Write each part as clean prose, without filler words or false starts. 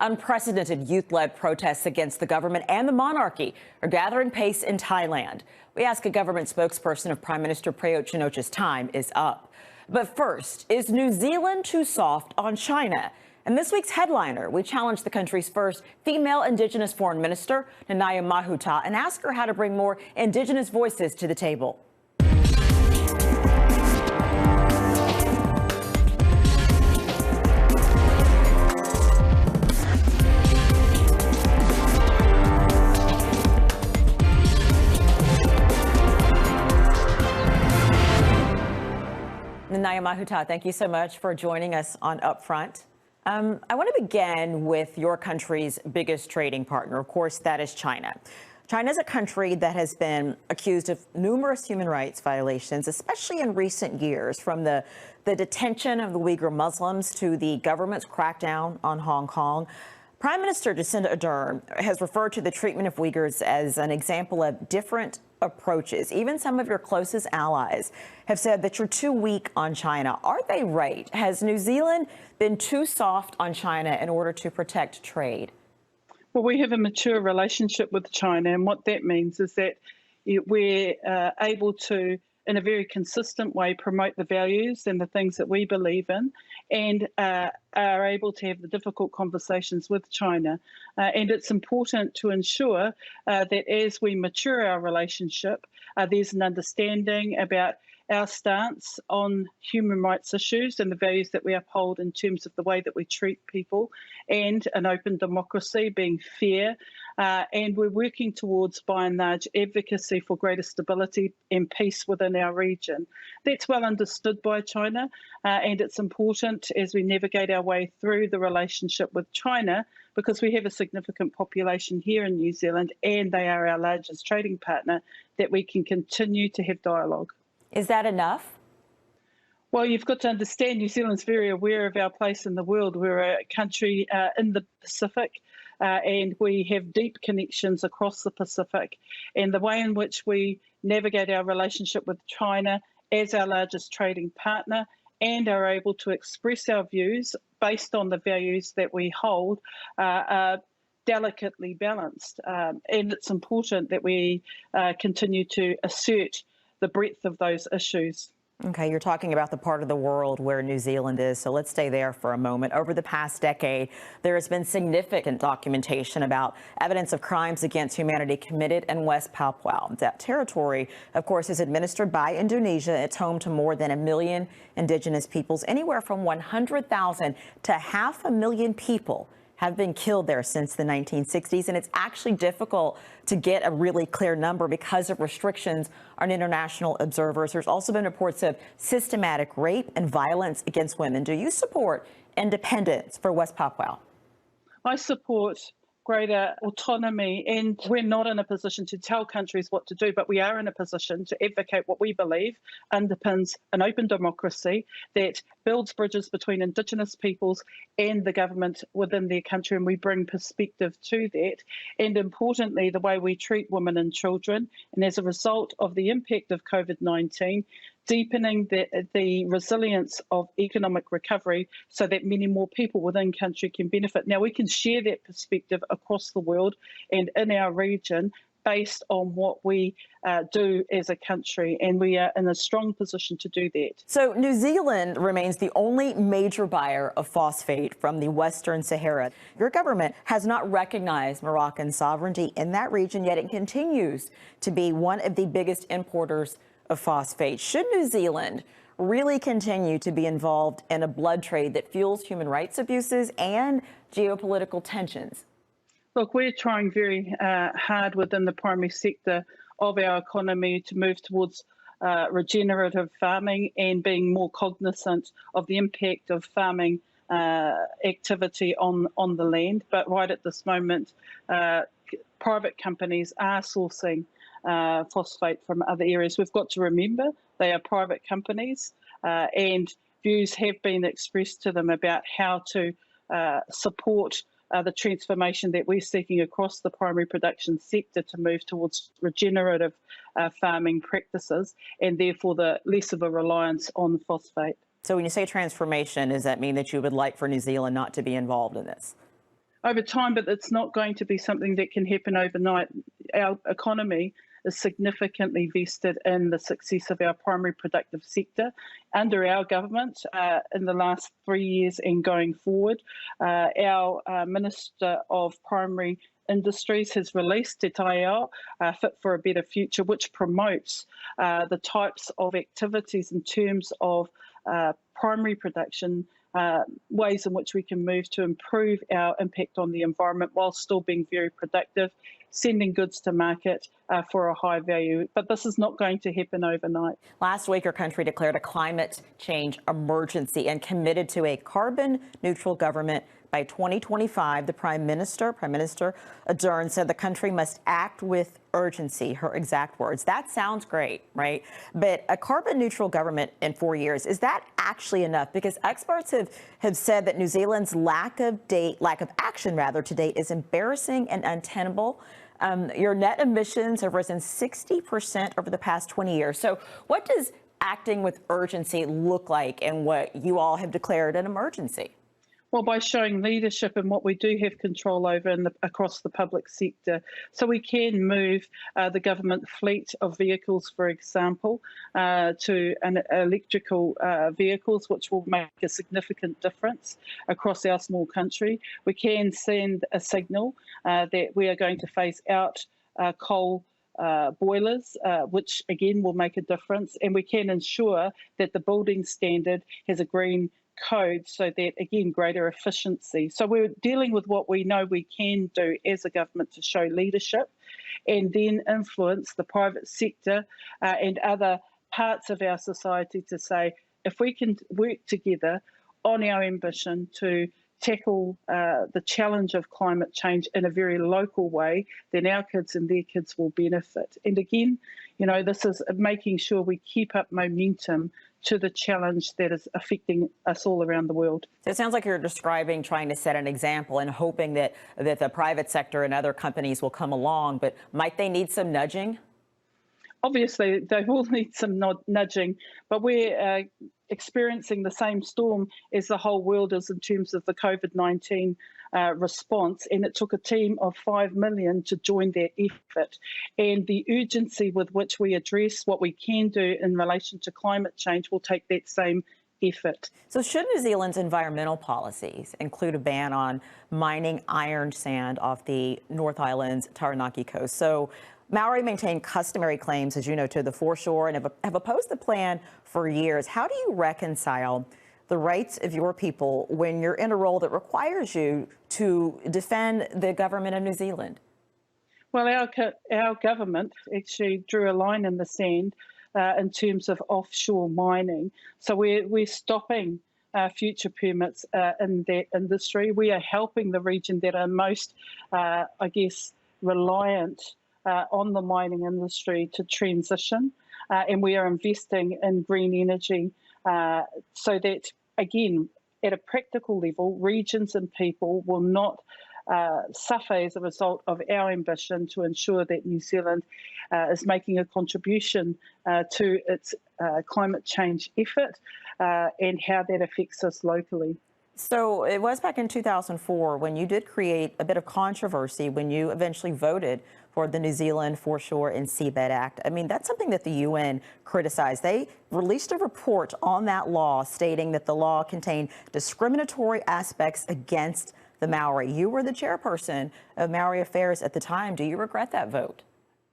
Unprecedented youth-led protests against the government and the monarchy are gathering pace in Thailand. We ask a government spokesperson if Prime Minister Prayut Chan-o-cha's time is up. But first, is New Zealand too soft on China? In this week's headliner, we challenge the country's first female Indigenous foreign minister, Nanaia Mahuta, and ask her how to bring more Indigenous voices to the table. Nanaia Mahuta, thank you so much for joining us on Upfront. I want to begin with your country's biggest trading partner. Of course, that is China. China is a country that has been accused of numerous human rights violations, especially in recent years, from the detention of the Uyghur Muslims to the government's crackdown on Hong Kong. Prime Minister Jacinda Ardern has referred to the treatment of Uyghurs as an example of different approaches. Even some of your closest allies have said that you're too weak on China. Are they right? Has New Zealand been too soft on China in order to protect trade? Well, we have a mature relationship with China, and what that means is that we're able to, in a very consistent way, promote the values and the things that we believe in, and are able to have the difficult conversations with China. And it's important to ensure that as we mature our relationship, there's an understanding about our stance on human rights issues and the values that we uphold in terms of the way that we treat people, and an open democracy, being fair. And we're working towards, by and large, advocacy for greater stability and peace within our region. That's well understood by China, and it's important as we navigate our way through the relationship with China, because we have a significant population here in New Zealand and they are our largest trading partner, that we can continue to have dialogue. Is that enough? Well, you've got to understand New Zealand's very aware of our place in the world. We're a country in the Pacific, and we have deep connections across the Pacific. And the way in which we navigate our relationship with China as our largest trading partner, and are able to express our views based on the values that we hold, are delicately balanced. And it's important that we continue to assert the breadth of those issues. Okay, you're talking about the part of the world where New Zealand is, so let's stay there for a moment. Over the past decade, there has been significant documentation about evidence of crimes against humanity committed in West Papua. That territory, of course, is administered by Indonesia. It's home to more than 1 million Indigenous peoples. Anywhere from 100,000 to 500,000 people have been killed there since the 1960s, and it's actually difficult to get a really clear number because of restrictions on international observers. There's also been reports of systematic rape and violence against women. Do you support independence for West Papua? I support greater autonomy, and we're not in a position to tell countries what to do, but we are in a position to advocate what we believe underpins an open democracy that builds bridges between Indigenous peoples and the government within their country, and we bring perspective to that. And importantly, the way we treat women and children, and as a result of the impact of COVID-19, deepening the resilience of economic recovery so that many more people within country can benefit. Now, we can share that perspective across the world and in our region based on what we do as a country, and we are in a strong position to do that. So New Zealand remains the only major buyer of phosphate from the Western Sahara. Your government has not recognized Moroccan sovereignty in that region, yet it continues to be one of the biggest importers of phosphate. Should New Zealand really continue to be involved in a blood trade that fuels human rights abuses and geopolitical tensions? Look, we're trying very hard within the primary sector of our economy to move towards regenerative farming and being more cognizant of the impact of farming activity on the land. But right at this moment, private companies are sourcing phosphate from other areas. We've got to remember they are private companies, and views have been expressed to them about how to support the transformation that we're seeking across the primary production sector to move towards regenerative farming practices, and therefore the less of a reliance on phosphate. So when you say transformation, does that mean that you would like for New Zealand not to be involved in this? over time, but it's not going to be something that can happen overnight. Our economy is significantly vested in the success of our primary productive sector under our government in the last 3 years and going forward. Our Minister of Primary Industries has released Te Taeao, Fit for a Better Future, which promotes the types of activities in terms of primary production, ways in which we can move to improve our impact on the environment while still being very productive, sending goods to market for a high value. But this is not going to happen overnight. Last week, our country declared a climate change emergency and committed to a carbon neutral government by 2025. The Prime Minister Ardern, said the country must act with urgency, her exact words. That sounds great, right? But a carbon neutral government in 4 years, is that actually enough? Because experts have said that New Zealand's lack of action to date is embarrassing and untenable. Your net emissions have risen 60% over the past 20 years. So what does acting with urgency look like in what you all have declared an emergency? Well, by showing leadership in what we do have control over across the public sector. So we can move the government fleet of vehicles, for example, to electrical vehicles, which will make a significant difference across our small country. We can send a signal that we are going to phase out coal boilers, which again will make a difference. And we can ensure that the building standard has a green code, so that again greater efficiency. So we're dealing with what we know we can do as a government to show leadership and then influence the private sector and other parts of our society to say, if we can work together on our ambition to tackle the challenge of climate change in a very local way, then our kids and their kids will benefit. And again, this is making sure we keep up momentum to the challenge that is affecting us all around the world. So it sounds like you're describing trying to set an example and hoping that the private sector and other companies will come along, but might they need some nudging? Obviously, they will need some nudging, but we're experiencing the same storm as the whole world is in terms of the COVID-19 response, and it took a team of 5 million to join that effort. And the urgency with which we address what we can do in relation to climate change will take that same effort. So should New Zealand's environmental policies include a ban on mining iron sand off the North Island's Taranaki coast? So Maori maintain customary claims, as you know, to the foreshore and have opposed the plan for years. How do you reconcile the rights of your people when you're in a role that requires you to defend the government of New Zealand? Well, our government actually drew a line in the sand in terms of offshore mining. So we're stopping future permits in that industry. We are helping the region that are most, reliant on the mining industry to transition, and we are investing in green energy so that, again, at a practical level, regions and people will not suffer as a result of our ambition to ensure that New Zealand is making a contribution to its climate change effort and how that affects us locally. So it was back in 2004 when you did create a bit of controversy when you eventually voted for the New Zealand Foreshore and Seabed Act. I mean, that's something that the UN criticized. They released a report on that law stating that the law contained discriminatory aspects against the Maori. You were the chairperson of Maori Affairs at the time. Do you regret that vote?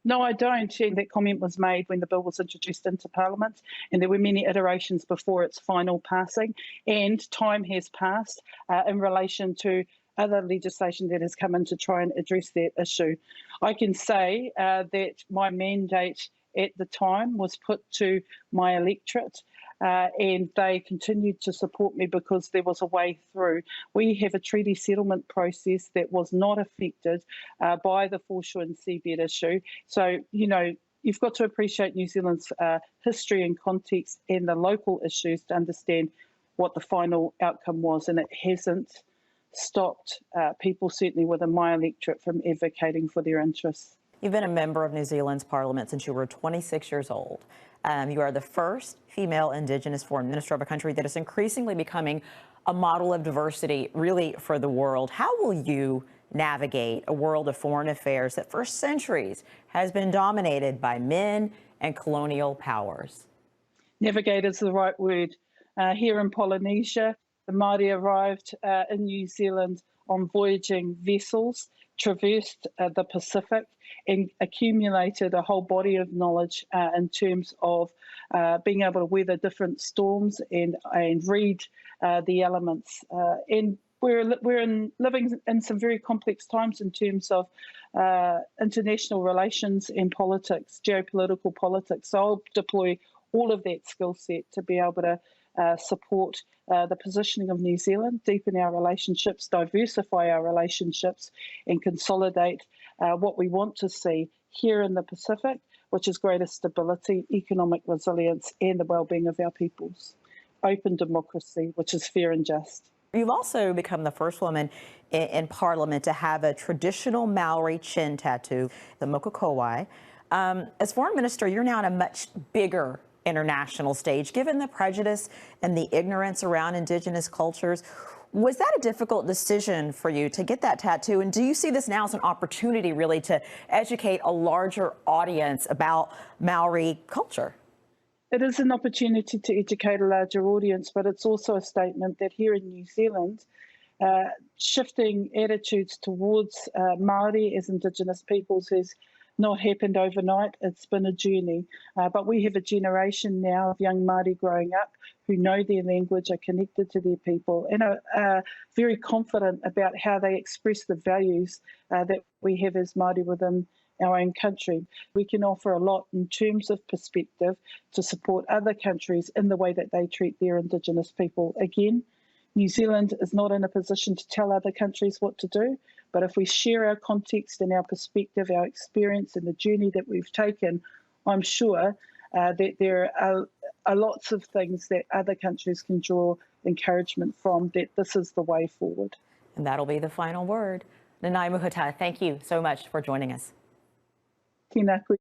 No, I don't. And that comment was made when the bill was introduced into Parliament, and there were many iterations before its final passing. And time has passed in relation to other legislation that has come in to try and address that issue. I can say that my mandate at the time was put to my electorate, and they continued to support me because there was a way through. We have a treaty settlement process that was not affected by the foreshore and seabed issue. So, you've got to appreciate New Zealand's history and context and the local issues to understand what the final outcome was, and it hasn't stopped people, certainly within my electorate, from advocating for their interests. You've been a member of New Zealand's parliament since you were 26 years old. You are the first female Indigenous foreign minister of a country that is increasingly becoming a model of diversity really for the world. How will you navigate a world of foreign affairs that for centuries has been dominated by men and colonial powers? Navigate is the right word. Here in Polynesia, the Māori arrived in New Zealand on voyaging vessels, traversed the Pacific, and accumulated a whole body of knowledge in terms of being able to weather different storms and read the elements. And we're living in some very complex times in terms of international relations and politics, geopolitical politics. So I'll deploy all of that skill set to be able to support the positioning of New Zealand, deepen our relationships, diversify our relationships, and consolidate what we want to see here in the Pacific, which is greater stability, economic resilience, and the well-being of our peoples. Open democracy, which is fair and just. You've also become the first woman in Parliament to have a traditional Maori chin tattoo, the mokokowai. As Foreign Minister, you're now on a much bigger international stage. Given the prejudice and the ignorance around Indigenous cultures, was that a difficult decision for you to get that tattoo? And do you see this now as an opportunity really to educate a larger audience about Maori culture? It is an opportunity to educate a larger audience, but it's also a statement that here in New Zealand, shifting attitudes towards Māori as Indigenous peoples has not happened overnight. It's been a journey, but we have a generation now of young Māori growing up who know their language, are connected to their people, and are very confident about how they express the values that we have as Māori within our own country. We can offer a lot in terms of perspective to support other countries in the way that they treat their Indigenous people. Again, New Zealand is not in a position to tell other countries what to do, but if we share our context and our perspective, our experience and the journey that we've taken, I'm sure that there are lots of things that other countries can draw encouragement from, that this is the way forward. And that'll be the final word. Nanaia Mahuta, thank you so much for joining us. Tēnā koe.